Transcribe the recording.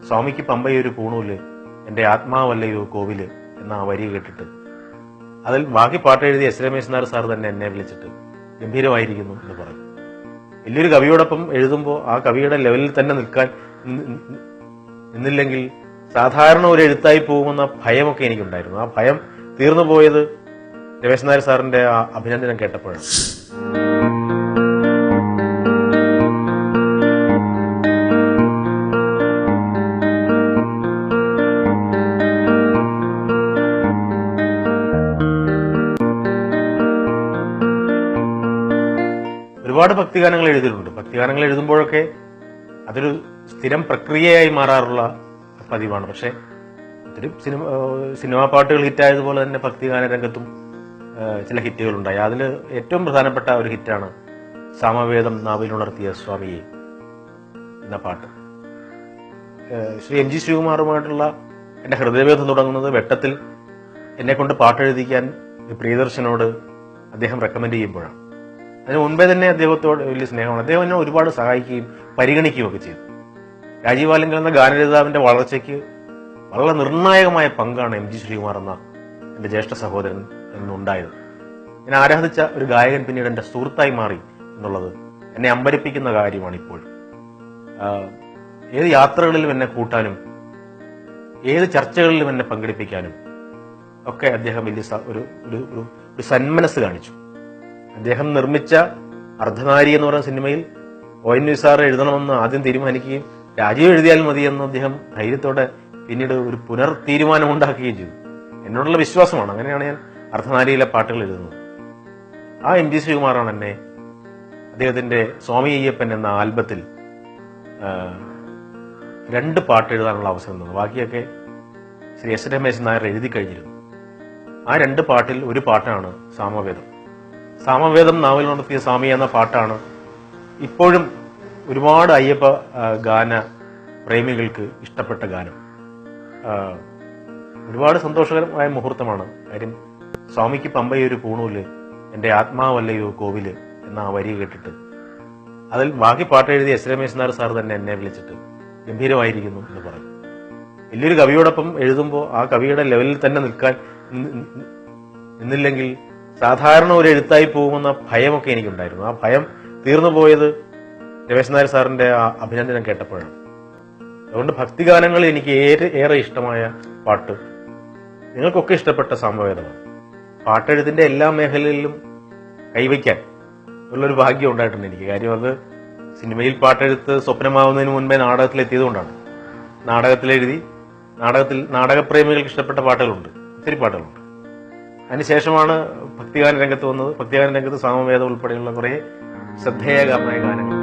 സ്വാമിക്ക് പമ്പയൊരു പൂണൂല്, എൻ്റെ ആത്മാവല്ലയോ കോവില് എന്ന ആ വരി കേട്ടിട്ട് അതിൽ ബാക്കി പാട്ട് എഴുതിയ എസ് രമേശ് നായർ സാർ തന്നെ എന്നെ വിളിച്ചിട്ട് ഗംഭീരമായിരിക്കുന്നു എന്ന് പറഞ്ഞു. വലിയൊരു കവിയോടൊപ്പം എഴുതുമ്പോൾ ആ കവിയുടെ ലെവലിൽ തന്നെ നിന്നില്ലെങ്കിൽ സാധാരണ ഒരു എഴുത്തായി പോകുമെന്ന ഭയമൊക്കെ എനിക്കുണ്ടായിരുന്നു. ആ ഭയം തീർന്നു പോയത് രമേശ് നായർ സാറിന്റെ ആ അഭിനന്ദനം കേട്ടപ്പോഴാണ്. ഒരുപാട് ഭക്തിഗാനങ്ങൾ എഴുതിയിട്ടുണ്ട്. ഭക്തിഗാനങ്ങൾ എഴുതുമ്പോഴൊക്കെ അതൊരു സ്ഥിരം പ്രക്രിയയായി മാറാറുള്ള പതിവാണ്. പക്ഷെ ഒത്തിരി സിനിമാ പാട്ടുകൾ ഹിറ്റായതുപോലെ തന്നെ ഭക്തിഗാന രംഗത്തും ചില ഹിറ്റുകളുണ്ടായി. അതിൽ ഏറ്റവും പ്രധാനപ്പെട്ട ഒരു ഹിറ്റാണ് സാമവേദം നാവിലുണർത്തിയ സ്വാമിയെ എന്ന പാട്ട്. ശ്രീ എം ജി ശ്രീകുമാറുമായിട്ടുള്ള എൻ്റെ ഹൃദയവേദം തുടങ്ങുന്നത് വെട്ടത്തിൽ എന്നെ കൊണ്ട് പാട്ടെഴുതിക്കാൻ പ്രിയദർശനോട് അദ്ദേഹം റെക്കമെൻഡ് ചെയ്യുമ്പോഴാണ്. അതിന് മുൻപേ തന്നെ അദ്ദേഹത്തോട് വലിയ സ്നേഹമാണ്. അദ്ദേഹം എന്നെ ഒരുപാട് സഹായിക്കുകയും പരിഗണിക്കുകയും ഒക്കെ ചെയ്തു. രാജീവ് ആലങ്കൽ എന്ന ഗാനരചയിതാവിന്റെ വളർച്ചയ്ക്ക് വളരെ നിർണായകമായ പങ്കാണ് എം ജി ശ്രീകുമാർ എന്ന എൻ്റെ ജ്യേഷ്ഠ സഹോദരൻ എന്നുണ്ടായത്. ഞാൻ ആരാധിച്ച ഒരു ഗായകൻ പിന്നീട് എൻ്റെ സുഹൃത്തായി മാറി എന്നുള്ളത് എന്നെ അമ്പരിപ്പിക്കുന്ന കാര്യമാണ്. ഇപ്പോൾ ഏത് യാത്രകളിലും എന്നെ കൂട്ടാനും ഏത് ചർച്ചകളിലും എന്നെ പങ്കെടുപ്പിക്കാനും ഒക്കെ അദ്ദേഹം വലിയ ഒരു സന്മനസ് കാണിച്ചു. അദ്ദേഹം നിർമ്മിച്ച അർദ്ധനാരി എന്ന് പറയുന്ന സിനിമയിൽ ONV സാർ എഴുതണമെന്ന് ആദ്യം തീരുമാനിക്കുകയും രാജീവ് എഴുതിയാൽ മതിയെന്ന് അദ്ദേഹം ധൈര്യത്തോടെ പിന്നീട് ഒരു പുനർ തീരുമാനമുണ്ടാക്കുകയും ചെയ്തു. എന്നോടുള്ള വിശ്വാസമാണ്. അങ്ങനെയാണ് ഞാൻ അർദ്ധനാരിയിലെ പാട്ടുകൾ എഴുതുന്നത്. ആ എം ജി ശ്രീകുമാറാണ് എന്നെ അദ്ദേഹത്തിന്റെ സ്വാമി അയ്യപ്പൻ എന്ന ആൽബത്തിൽ 2 പാട്ട് എഴുതാനുള്ള അവസരം തന്നു. ബാക്കിയൊക്കെ ശ്രീ എസ് രമേശ് നായർ എഴുതി കഴിഞ്ഞിരുന്നു. ആ 2 പാട്ടിൽ ഒരു പാട്ടാണ് സാമവേദം. സാമവേദം നാവിലുണർത്തിയ സ്വാമി എന്ന പാട്ടാണ് ഇപ്പോഴും ഒരുപാട് അയ്യപ്പ ഗാന പ്രേമികൾക്ക് ഇഷ്ടപ്പെട്ട ഗാനം. ഒരുപാട് സന്തോഷകരമായ മുഹൂർത്തമാണ്. കാര്യം സ്വാമിക്ക് പമ്പയൊരു പൂണൂല്, എൻ്റെ ആത്മാവല്ലയോ കോവില് എന്ന ആ വരി കേട്ടിട്ട് അതിൽ ബാക്കി പാട്ട് എഴുതിയ എസ് രമേശ് നായർ സാർ തന്നെ എന്നെ വിളിച്ചിട്ട് ഗംഭീരമായിരിക്കുന്നു എന്ന് പറഞ്ഞു. വലിയൊരു കവിയോടൊപ്പം എഴുതുമ്പോൾ ആ കവിയുടെ ലെവലിൽ തന്നെ നിന്നില്ലെങ്കിൽ സാധാരണ ഒരു എഴുത്തായി പോകുമെന്ന ഭയമൊക്കെ എനിക്കുണ്ടായിരുന്നു. ആ ഭയം തീർന്നു പോയത് രമേശ് നായർ സാറിന്റെ ആ അഭിനന്ദനം കേട്ടപ്പോഴാണ്. അതുകൊണ്ട് ഭക്തിഗാനങ്ങൾ എനിക്ക് ഏറെ ഇഷ്ടമായ പാട്ട് നിങ്ങൾക്കൊക്കെ ഇഷ്ടപ്പെട്ട സാമവേദമാണ്. പാട്ടെഴുത്തിന്റെ എല്ലാ മേഖലയിലും കൈവയ്ക്കാൻ ഉള്ളൊരു ഭാഗ്യം ഉണ്ടായിട്ടുണ്ട് എനിക്ക്. കാര്യം അത് സിനിമയിൽ പാട്ടെഴുത്ത് സ്വപ്നമാവുന്നതിന് മുൻപേ നാടകത്തിലെത്തിയതുകൊണ്ടാണ്. നാടകത്തിലെഴുതി നാടകപ്രേമികൾക്ക് ഇഷ്ടപ്പെട്ട പാട്ടുകളുണ്ട്, ഒത്തിരി പാട്ടുകളുണ്ട്. അതിനുശേഷമാണ് ഭക്തിഗാന രംഗത്ത് വന്നത്. ഭക്തിഗാന രംഗത്ത് സാമവേദം ഉൾപ്പെടെയുള്ള കുറെ ശ്രദ്ധേയകമായ ഗാനങ്ങൾ.